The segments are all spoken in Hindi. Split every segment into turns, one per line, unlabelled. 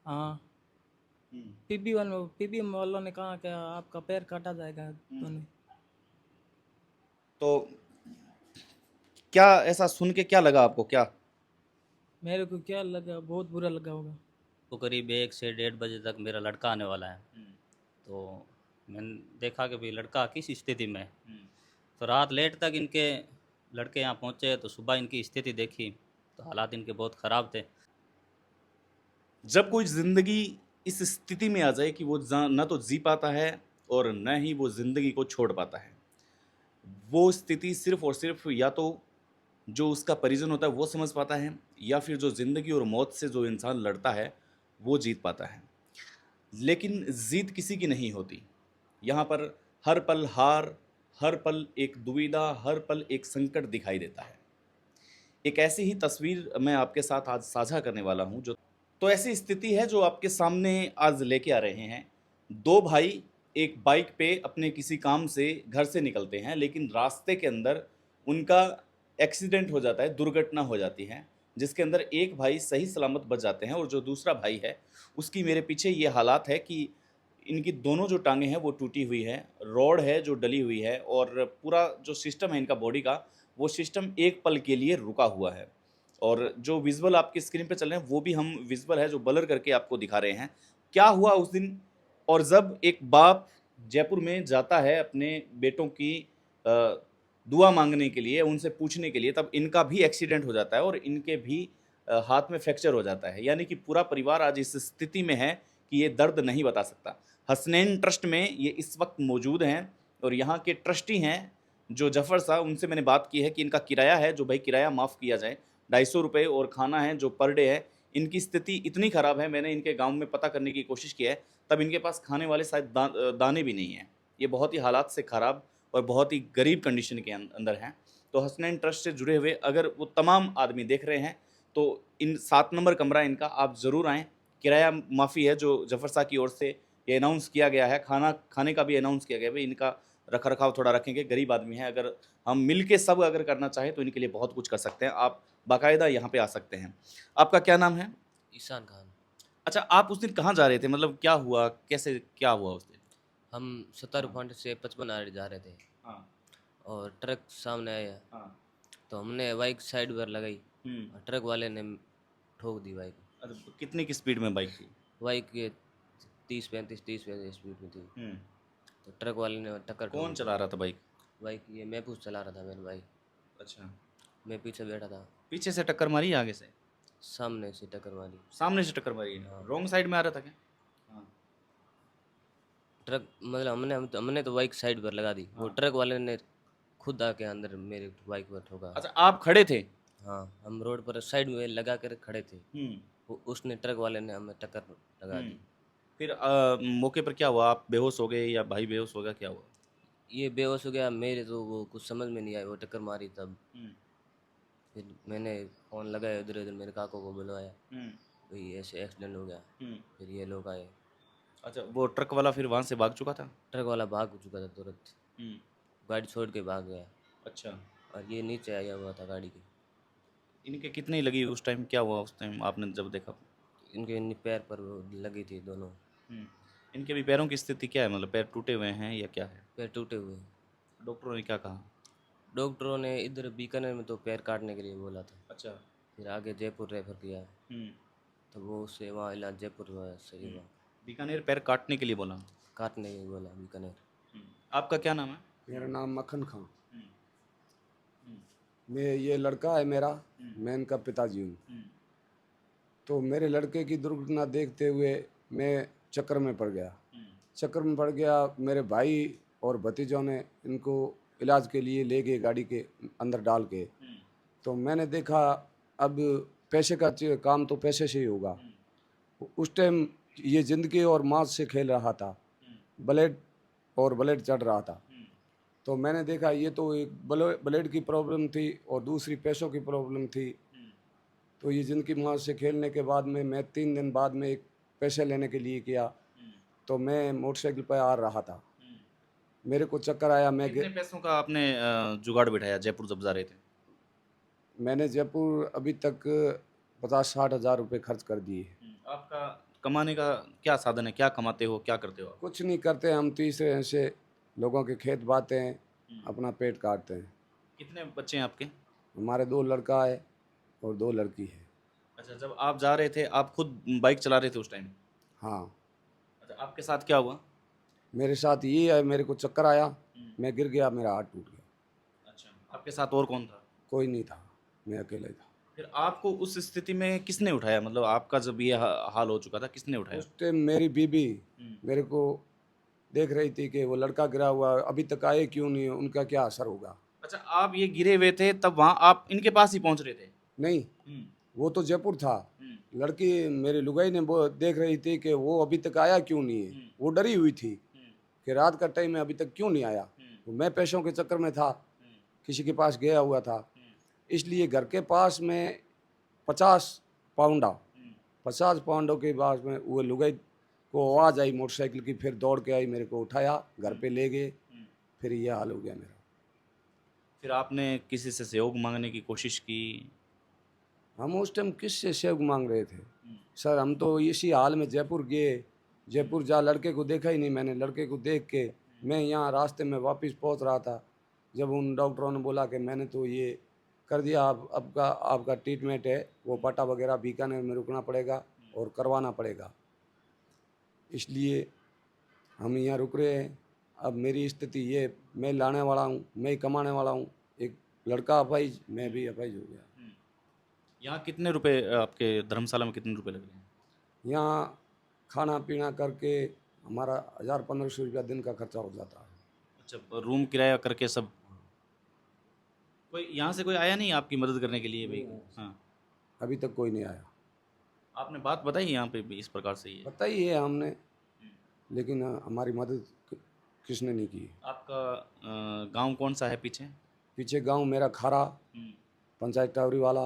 हाँ,
हम्म,
पीबीएम वालों ने कहा कि आपका पैर काटा जाएगा। उन्होंने
तो क्या ऐसा सुन के क्या लगा आपको क्या?
मेरे को क्या लगा, बहुत बुरा लगा होगा।
तो करीब 1 से 1:30 बजे तक मेरा लड़का आने वाला है। तो मैंने देखा कि भाई लड़का किस स्थिति में है। तो रात लेट तक इनके लड़के यहाँ पहुँचे तो सुबह इनकी स्थिति देखी तो हालात इनके बहुत ख़राब थे।
जब कोई जिंदगी इस स्थिति में आ जाए कि वो न तो जी पाता है और न ही वो जिंदगी को छोड़ पाता है, वो स्थिति सिर्फ और सिर्फ या तो जो उसका परिजन होता है वो समझ पाता है, या फिर जो जिंदगी और मौत से जो इंसान लड़ता है वो जीत पाता है। लेकिन जीत किसी की नहीं होती। यहाँ पर हर पल हार, हर पल एक दुविधा, हर पल एक संकट दिखाई देता है। एक ऐसी ही तस्वीर मैं आपके साथ आज साझा करने वाला हूँ जो तो ऐसी स्थिति है जो आपके सामने आज लेके आ रहे हैं। दो भाई एक बाइक पे अपने किसी काम से घर से निकलते हैं, लेकिन रास्ते के अंदर उनका एक्सीडेंट हो जाता है, दुर्घटना हो जाती है, जिसके अंदर एक भाई सही सलामत बच जाते हैं और जो दूसरा भाई है उसकी मेरे पीछे ये हालात है कि इनकी दोनों जो टांगें हैं वो टूटी हुई है, रॉड है जो डली हुई है, और पूरा जो सिस्टम है इनका बॉडी का, वो सिस्टम एक पल के लिए रुका हुआ है। और जो विजुअल आपकी स्क्रीन पे चल रहे हैं वो भी हम विजुअल है जो ब्लर करके आपको दिखा रहे हैं। क्या हुआ उस दिन, और जब एक बाप जयपुर में जाता है अपने बेटों की दुआ मांगने के लिए, उनसे पूछने के लिए, तब इनका भी एक्सीडेंट हो जाता है और इनके भी हाथ में फ्रैक्चर हो जाता है। यानी कि पूरा परिवार आज इस स्थिति में है कि ये दर्द नहीं बता सकता। हसनैन ट्रस्ट में ये इस वक्त मौजूद हैं और यहाँ के ट्रस्टी हैं जो जफ़र साहब, उनसे मैंने बात की है कि इनका किराया है जो भाई किराया माफ़ किया जाए, 250 रुपये, और खाना है जो पर डे है। इनकी स्थिति इतनी ख़राब है, मैंने इनके गांव में पता करने की कोशिश की है, तब इनके पास खाने वाले शायद दाने भी नहीं हैं। ये बहुत ही हालात से ख़राब और बहुत ही गरीब कंडीशन के अंदर हैं। तो हसनैन ट्रस्ट से जुड़े हुए अगर वो तमाम आदमी देख रहे हैं तो इन 7 नंबर कमरा इनका, आप ज़रूर आएँ। किराया माफ़ी है जो जफ़र साहब की ओर से ये अनाउंस किया गया है, खाना खाने का भी अनाउंस किया गया है। भाई इनका रख रखाव थोड़ा रखेंगे, गरीब आदमी हैं, अगर हम मिल के सब अगर करना चाहें तो इनके लिए बहुत कुछ कर सकते हैं। आप बाकायदा यहाँ पे आ सकते हैं। आपका क्या नाम है?
ईशान खान।
अच्छा, आप उस दिन कहाँ जा रहे थे, मतलब क्या हुआ, कैसे क्या हुआ उस दिन?
हम सत्तारूपांड से 55 जा रहे थे
हाँ
और ट्रक सामने आया
हाँ।
तो हमने बाइक साइड पर लगाई
हम्म।
और ट्रक वाले ने ठोक दी बाइक।
अच्छा, कितनी की स्पीड में बाइक थी?
बाइक ये 30-35 स्पीड में थी। तो ट्रक वाले ने टक्कर ठोक
कौन
दी।
चला रहा था बाइक?
बाइक ये महफूज चला रहा था मेरा भाई,
अच्छा,
मैं पीछे बैठा था।
पीछे से टक्कर मारी, आगे से?
सामने से टक्कर मारी।
सामने से टक्कर मारी?
हाँ।
रॉन्ग साइड में आ रहा था क्या? हाँ।
ट्रक मतलब हमने तो बाइक साइड पर लगा दी, वो
हाँ।
ट्रक वाले ने खुद आके अंदर मेरे बाइक पर ठोका।
अच्छा, आप खड़े थे?
हाँ, हम रोड पर साइड में लगा कर खड़े थे।
हम्म।
उसने ट्रक वाले ने हमें टक्कर लगा दी।
फिर मौके पर क्या हुआ, आप बेहोश हो गए या भाई बेहोश हो गया, क्या हुआ?
ये बेहोश हो गया, मेरे तो वो कुछ समझ में नहीं आया, वो टक्कर मारी तब। फिर मैंने फ़ोन लगाया, इधर उधर मेरे काकों को बुलवाया, भाई ऐसे एक्सीडेंट हो गया। फिर ये लोग आए।
अच्छा, वो ट्रक वाला फिर वहाँ से भाग चुका था?
ट्रक वाला भाग चुका था तुरंत, गाड़ी छोड़ के भाग गया।
अच्छा,
और ये नीचे आया हुआ था गाड़ी के।
इनके कितनी लगी उस टाइम, क्या हुआ उस टाइम आपने जब देखा?
इनके पैर पर वो लगी थी दोनों।
इनके भी पैरों की स्थिति क्या है, मतलब पैर टूटे हुए हैं या क्या है?
पैर टूटे हुए।
डॉक्टरों ने क्या कहा?
डॉक्टरों ने इधर बीकानेर में तो पैर काटने के लिए बोला था,
अच्छा।
फिर आगे जयपुर रेफर किया, तो वो उससे वहाँ इलाज जयपुर हुआ सही हुआ।
बीकानेर पैर काटने के लिए बोला?
काटने के लिए बोला बीकानेर।
आपका क्या नाम है?
मेरा नाम मक्खन खां। मैं ये लड़का है मेरा, मैं इनका पिताजी हूँ। तो मेरे लड़के की दुर्घटना देखते हुए मैं चक्कर में पड़ गया। चक्कर में पड़ गया, मेरे भाई और भतीजों ने इनको इलाज के लिए ले गए गाड़ी के अंदर डाल के। तो मैंने देखा अब पैसे का काम तो पैसे से ही होगा। उस टाइम ये ज़िंदगी और मौत से खेल रहा था, ब्लेड और ब्लेड चढ़ रहा था। तो मैंने देखा ये तो एक ब्लेड की प्रॉब्लम थी और दूसरी पैसों की प्रॉब्लम थी। तो ये ज़िंदगी मौत से खेलने के बाद में मैं 3 दिन बाद में एक पैसे लेने के लिए किया, तो मैं मोटरसाइकिल पर आ रहा था, मेरे को चक्कर आया।
कितने पैसों का आपने जुगाड़ बिठाया जयपुर जब जा रहे थे?
मैंने जयपुर अभी तक 50-60 हज़ार रुपये खर्च कर दिए।
आपका कमाने का क्या साधन है, क्या कमाते हो, क्या करते हो आप?
कुछ नहीं करते हम, तीसरे ऐसे लोगों के खेत बाते हैं, अपना पेट काटते हैं।
कितने बच्चे हैं आपके?
हमारे 2 लड़का है और 2 लड़की है।
अच्छा, जब आप जा रहे थे, आप खुद बाइक चला रहे थे उस टाइम?
हाँ,
अच्छा, आपके साथ क्या हुआ?
मेरे साथ ये है, मेरे को चक्कर आया, मैं गिर गया, मेरा हाथ टूट गया।
अच्छा, आपके साथ और कौन था?
कोई नहीं था, मैं अकेला ही था।
फिर आपको उस स्थिति में किसने उठाया? मतलब आपका जब ये हाल हो चुका था, किसने उठाया?
उस टाइम मेरी बीबी मेरे को देख रही थी कि वो लड़का गिरा हुआ है, अभी तक आए क्यों नहीं, उनका क्या असर होगा।
अच्छा, आप ये गिरे हुए थे तब वहाँ आप इनके पास ही पहुँच रहे थे?
नहीं, वो तो जयपुर था। लड़की मेरी लुगाई ने वो देख रही थी कि वो अभी तक आया क्यों नहीं है। वो डरी हुई थी कि रात का टाइम है, अभी तक क्यों नहीं आया। तो मैं पैसों के चक्कर में था, किसी के पास गया हुआ था, इसलिए घर के पास में 50 पाउंडा 50 पाउंडों के पास में वो लुगाई को आवाज़ आई मोटरसाइकिल की, फिर दौड़ के आई, मेरे को उठाया, घर पे ले गए, फिर ये हाल हो गया मेरा।
फिर आपने किसी से सहयोग मांगने की कोशिश की?
हम उस टाइम किससे सहयोग मांग रहे थे सर, हम तो इसी हाल में जयपुर गए, जयपुर जा लड़के को देखा ही नहीं मैंने। लड़के को देख के मैं यहाँ रास्ते में वापस पहुँच रहा था, जब उन डॉक्टरों ने बोला कि मैंने तो ये कर दिया, अब आपका ट्रीटमेंट है, वो पटा वगैरह बीकानेर में रुकना पड़ेगा और करवाना पड़ेगा, इसलिए हम यहाँ रुक रहे हैं। अब मेरी स्थिति ये, मैं लाने वाला हूँ, मैं ही कमाने वाला हूँ, एक लड़का अपाहिज, मैं भी अपाहिज हो गया।
यहाँ कितने रुपए आपके धर्मशाला में कितने रुपए लग रहे हैं?
यहाँ खाना पीना करके हमारा 1000-1500 रुपया दिन का खर्चा हो जाता है।
अच्छा, रूम किराया करके सब? कोई यहाँ से कोई आया नहीं आपकी मदद करने के लिए भी? हाँ,
अभी तक कोई नहीं आया।
आपने बात बताई यहाँ पे भी इस प्रकार से? ये
बताई है हमने, लेकिन हमारी मदद किसने नहीं की।
आपका गांव कौन सा है पीछे?
पीछे गांव मेरा खारा, पंचायत टावरी वाला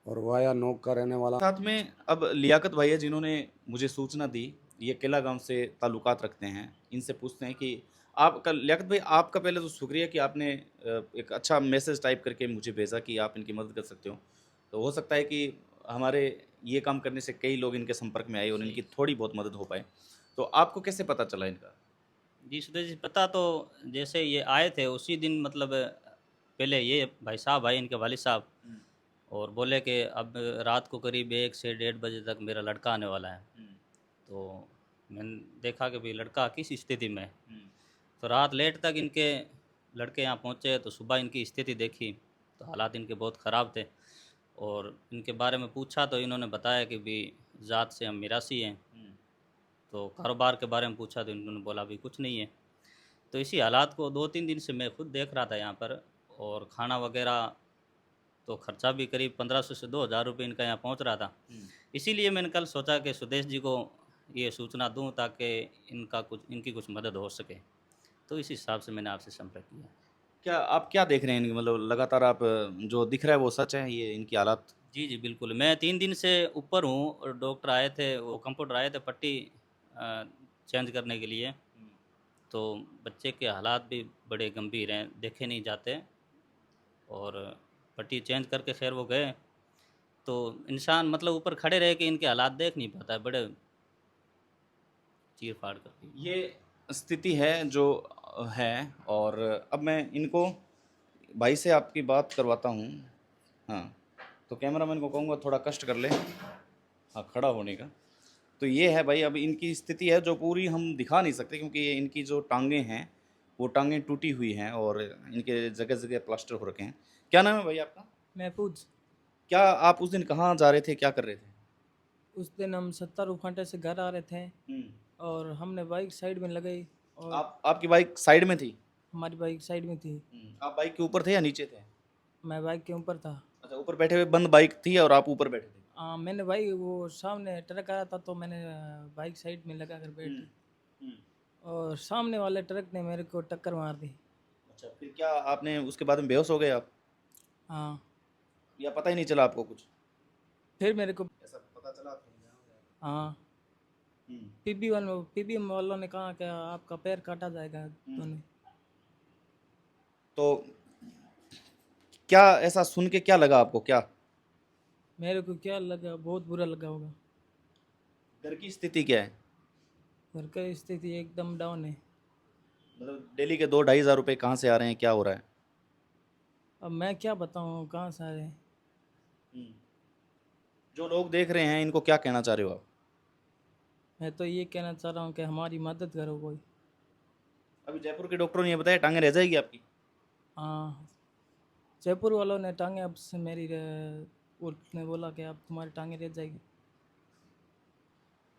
और वाया नोक का रहने वाला।
साथ में अब लियाकत भाई है जिन्होंने मुझे सूचना दी, ये किला गांव से ताल्लुकात रखते हैं, इनसे पूछते हैं कि आपका, लियाकत भाई आपका पहले तो शुक्रिया कि आपने एक अच्छा मैसेज टाइप करके मुझे भेजा कि आप इनकी मदद कर सकते हो। तो हो सकता है कि हमारे ये काम करने से कई लोग इनके संपर्क में आए और इनकी थोड़ी बहुत मदद हो पाए। तो आपको कैसे पता चला इनका?
जी सुदेश जी, पता तो जैसे ये आए थे उसी दिन, मतलब पहले ये भाई साहब आए, इनके वालिद साहब, और बोले कि अब रात को करीब 1 से 1:30 बजे तक मेरा लड़का आने वाला है। तो मैंने देखा कि भाई लड़का किस स्थिति में है। तो रात लेट तक इनके लड़के यहाँ पहुँचे, तो सुबह इनकी स्थिति देखी तो हालात इनके बहुत ख़राब थे, और इनके बारे में पूछा तो इन्होंने बताया कि भाई ज़ात से हम मिरासी हैं। तो कारोबार के बारे में पूछा तो इन्होंने बोला भी कुछ नहीं है। तो इसी हालात को 2-3 दिन से मैं खुद देख रहा था यहाँ पर, और खाना वगैरह तो खर्चा भी करीब 1500 से 2000 रुपये इनका यहाँ पहुँच रहा था। इसीलिए मैंने कल सोचा कि सुदेश जी को ये सूचना दूं ताकि इनकी कुछ मदद हो सके। तो इस हिसाब से मैंने आपसे संपर्क किया।
क्या आप क्या देख रहे हैं इनकी, मतलब लगातार आप जो दिख रहा है वो सच है, ये इनकी हालात?
जी जी बिल्कुल, मैं 3 दिन से ऊपर हूँ, और डॉक्टर आए थे, वो कंपाउंडर आए थे पट्टी चेंज करने के लिए। तो बच्चे के हालात भी बड़े गंभीर हैं, देखे नहीं जाते, और पट्टी चेंज करके खैर वो गए। तो इंसान मतलब ऊपर खड़े रह के इनके हालात देख नहीं पाता है, बड़े चीर फाड़ करती।
ये स्थिति है जो है। और अब मैं इनको भाई से आपकी बात करवाता हूँ। हाँ, तो कैमरामैन को कहूँगा थोड़ा कष्ट कर ले, हाँ, खड़ा होने का। तो ये है भाई, अब इनकी स्थिति है जो पूरी हम दिखा नहीं सकते, क्योंकि ये इनकी जो टांगें हैं वो टांगें टूटी हुई हैं और इनके जगह जगह प्लास्टर हो रखे हैं। क्या नाम है भाई आपका?
महफूज।
क्या आप उस दिन कहाँ जा रहे थे, क्या कर रहे थे?
उस दिन हम 70 फांटे से घर आ रहे थे और हमने बाइक साइड में लगाई, और
आपकी बाइक साइड में थी?
हमारी बाइक साइड में थी।
आप बाइक के ऊपर थे या नीचे थे?
मैं बाइक के ऊपर था।
अच्छा, ऊपर बैठे हुए, बंद बाइक थी और आप ऊपर बैठे थे?
मैंने भाई वो सामने ट्रक आया था तो मैंने बाइक साइड में लगा कर बैठी, और सामने वाले ट्रक ने मेरे को टक्कर मार दी।
अच्छा, फिर क्या आपने उसके बाद में बेहोश हो गए आप,
हाँ,
या पता ही नहीं चला आपको कुछ?
फिर मेरे को
ऐसा पता चला आपको?
हाँ पीबी वालों ने कहा कि आपका पैर काटा जाएगा।
तो क्या ऐसा सुन के क्या लगा आपको, क्या?
मेरे को क्या लगा, बहुत बुरा लगा होगा।
घर की स्थिति क्या है?
घर की स्थिति एकदम डाउन है।
मतलब डेली के 2-2.5 हज़ार रुपये कहाँ से आ रहे हैं, क्या हो रहा है?
अब मैं क्या बताऊँ कहाँ से आ रहे हैं।
जो लोग देख रहे हैं इनको क्या कहना चाह रहे हो आप?
मैं तो ये कहना चाह रहा हूँ कि हमारी मदद करो कोई।
अभी जयपुर के डॉक्टरों ने ये बताया टांगे रह जाएगी आपकी।
हाँ, जयपुर वालों ने टांगे अब से उसने बोला कि अब तुम्हारी टांगे रह जाएगी।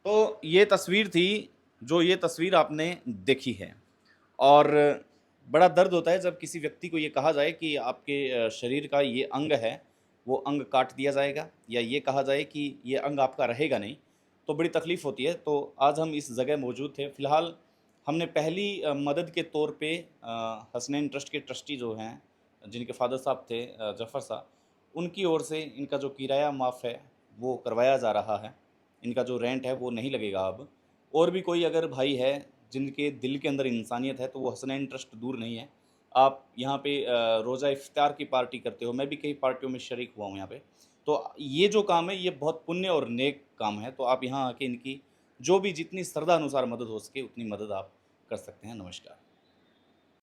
तो ये तस्वीर थी, जो ये तस्वीर आपने देखी है, और बड़ा दर्द होता है जब किसी व्यक्ति को ये कहा जाए कि आपके शरीर का ये अंग है, वो अंग काट दिया जाएगा, या ये कहा जाए कि ये अंग आपका रहेगा नहीं, तो बड़ी तकलीफ़ होती है। तो आज हम इस जगह मौजूद थे। फ़िलहाल हमने पहली मदद के तौर पे हसनैन ट्रस्ट के ट्रस्टी जो हैं, जिनके फादर साहब थे जफ़र साहब, उनकी ओर से इनका जो किराया माफ़ है वो करवाया जा रहा है। इनका जो रेंट है वो नहीं लगेगा अब। और भी कोई अगर भाई है जिनके दिल के अंदर इंसानियत है तो वो हसनैन ट्रस्ट दूर नहीं है। आप यहाँ पे रोज़ा इफ्तार की पार्टी करते हो, मैं भी कई पार्टियों में शरीक हुआ हूँ यहाँ पे। तो ये जो काम है ये बहुत पुण्य और नेक काम है, तो आप यहाँ आके इनकी जो भी जितनी श्रद्धा अनुसार मदद हो सके उतनी मदद आप कर सकते हैं। नमस्कार।